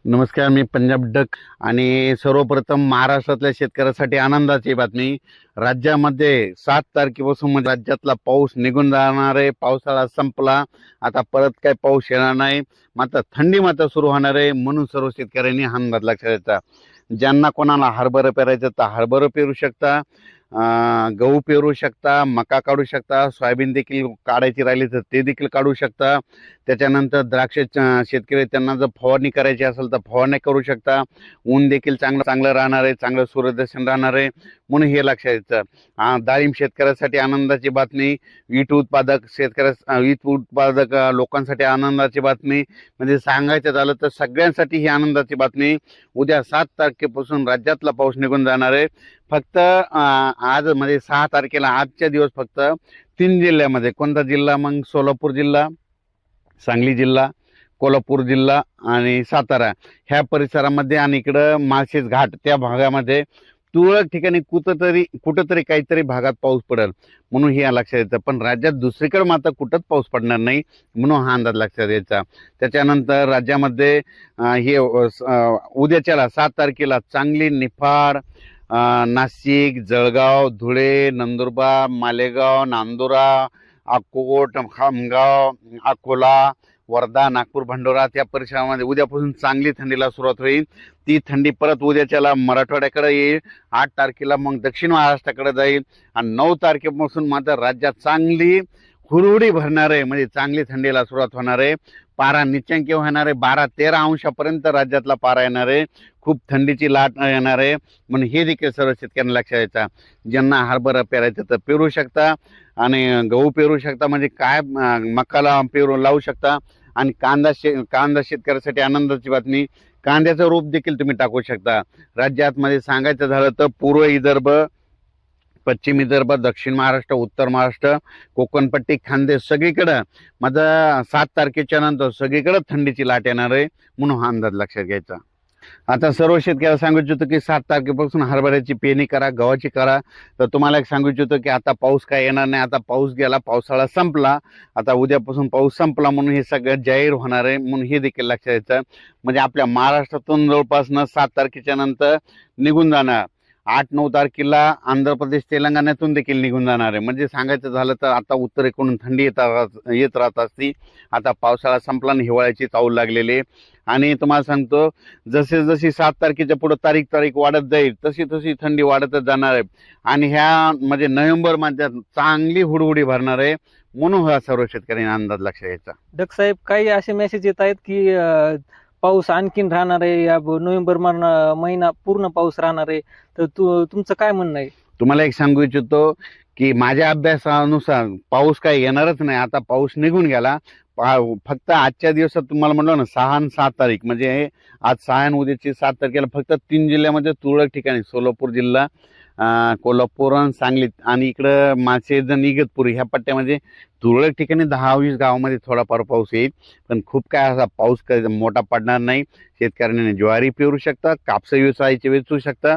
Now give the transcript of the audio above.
नमस्कार, मी पंजाब डक आणि सर्वप्रथम महाराष्ट्रातल्या शेतकऱ्यासाठी आनंदाची बातमी. राज्यामध्ये 7 तारखेपासून म्हणजे राज्यातला पाऊस निघून जाणार आहे. पावसाळा संपला, आता परत काही पाऊस येणार नाही, मात्र थंडी मात्र सुरू होणार आहे. म्हणून सर्व शेतकऱ्यांनी हा अंदाज लक्षात घ्यायचा. ज्यांना कोणाला हरभरा पेरायचं तर हरभरा पेरू शकता, गहू पेरू शकता, मका काढू शकता, सोयाबीन देखील काढायची राहिली तर ते देखील काढू शकता. त्याच्यानंतर द्राक्ष शेतकरी त्यांना जर फवारणी करायची असेल तर फवारणी करू शकता. ऊन देखील चांगलं राहणार आहे, चांगलं सूर्यदर्शन राहणार आहे, म्हणून हे लक्षात घ्यायचं. डाळिंब शेतकऱ्यासाठी आनंदाची बातमी, वीट उत्पादक लोकांसाठी आनंदाची बातमी. म्हणजे सांगायचं झालं तर सगळ्यांसाठी ही आनंदाची बातमी. उद्या 7 तारखेपासून राज्यातला पाऊस निघून जाणार आहे. फक्त आज म्हणजे 6 तारखेला आजच्या दिवस फक्त 3 जिल्ह्यामध्ये. कोणता जिल्हा मग? सोलापूर जिल्हा, सांगली जिल्हा, कोल्हापूर जिल्हा आणि सातारा ह्या परिसरामध्ये आणि इकडं माळशेज घाट त्या भागामध्ये तुरळक ठिकाणी कुठंतरी काहीतरी भागात पाऊस पडेल, म्हणून हे लक्षात येतं. पण राज्यात दुसरीकडे मात्र कुठंच पाऊस पडणार नाही, म्हणून हा अंदाज लक्षात यायचा. त्याच्यानंतर राज्यामध्ये हे उद्याच्याला 7 तारखेला चांगली, निफाड, नाशिक, जळगाव, धुळे, नंदुरबार, मालेगाव, नांदुरा, अकोट, खामगाव, अकोला, वर्धा, नागपूर, भंडोरा त्या परिसरामध्ये उद्यापासून चांगली थंडीला सुरुवात होईल. ती थंडी परत उद्याच्याला मराठवाड्याकडे येईल. 8 तारखेला मग दक्षिण महाराष्ट्राकडे जाईल आणि 9 तारखेपासून मात्र राज्यात चांगली हुरहुडी भरणार आहे. म्हणजे चांगली थंडीला सुरुवात होणार आहे. पारा निच्चांकी होणार आहे. 12-13 अंशापर्यंत राज्यातला पारा येणार आहे. खूप थंडीची लाट येणार आहे, म्हणून हे देखील सर्व शेतकऱ्यांना लक्षात यायचा. ज्यांना हरभरा पेरायचं तर पेरू शकता आणि गहू पेरू शकता, म्हणजे काय मकाला पेरू लावू शकता. आणि कांदा शेतकऱ्यासाठी आनंदाची बातमी, कांद्याचं रोप देखील तुम्ही टाकू शकता. राज्यात मध्ये सांगायचं झालं तर पूर्व विदर्भ, पश्चिम विदर्भ, दक्षिण महाराष्ट्र, उत्तर महाराष्ट्र, कोकणपट्टी, खानदेश सगळीकडं माझा 7 तारखेच्या नंतर सगळीकडे थंडीची लाट येणार आहे, म्हणून हा अंदाज लक्षात घ्यायचा. आता सर्व शेतकऱ्याला सांगू इच्छितो की 7 तारखेपासून हरभऱ्याची पेरणी करा, गव्हाची करा. तर तुम्हाला एक सांगू इच्छितो की आता पाऊस काय येणार नाही. आता पाऊस गेला, पावसाळा संपला, आता उद्यापासून पाऊस संपला, म्हणून हे सगळं जाहीर होणार आहे, म्हणून हे देखील लक्षात यायचं. म्हणजे आपल्या महाराष्ट्रातून जवळपास 7 तारखेच्या नंतर निघून जाणार. 8-9 तारखेला आंध्र प्रदेश, तेलंगणातून देखील निघून जाणार आहे. म्हणजे सांगायचं झालं तर आता उत्तरेकडून थंडी येत राहत असती. आता पावसाळा संपला आणि हिवाळ्याची चाहूल लागलेली आहे. आणि तुम्हाला सांगतो, जशी 7 तारखेच्या पुढे तारीख वाढत जाईल तशी थंडी वाढतच जाणार आहे. आणि ह्या म्हणजे नोव्हेंबर मध्ये चांगली हुडहुडी भरणार आहे, म्हणून हा सर्व शेतकऱ्यांनी अंदाज लक्षात घ्यायचा. डक साहेब, काही असे मेसेज येत आहेत की पाऊस आणखीन राहणार आहे, या नोव्हेंबर महिना पूर्ण पाऊस राहणार आहे, तर तुमचं काय म्हणणं आहे? तुम्हाला एक सांगू इच्छितो की माझ्या अभ्यासानुसार पाऊस काही येणारच नाही. आता पाऊस निघून गेला. फक्त आजच्या दिवसात तुम्हाला म्हणलो ना 6 आणि 7 तारीख, म्हणजे आज 6 आणि उद्याची 7 तारखेला फक्त 3 जिल्ह्यामध्ये तुरळक ठिकाणी, सोलापूर जिल्हा, कोल्हापूर, सांगली आणि इकडं माळशेज, इगतपुरी ह्या पट्ट्यामध्ये तुरळक ठिकाणी 10-20 गावामध्ये थोडाफार पाऊस येईल. पण खूप काय असा पाऊस मोठा पडणार नाही. शेतकऱ्यांनी ज्वारी पेरू शकता, कापसा वेचू शकता,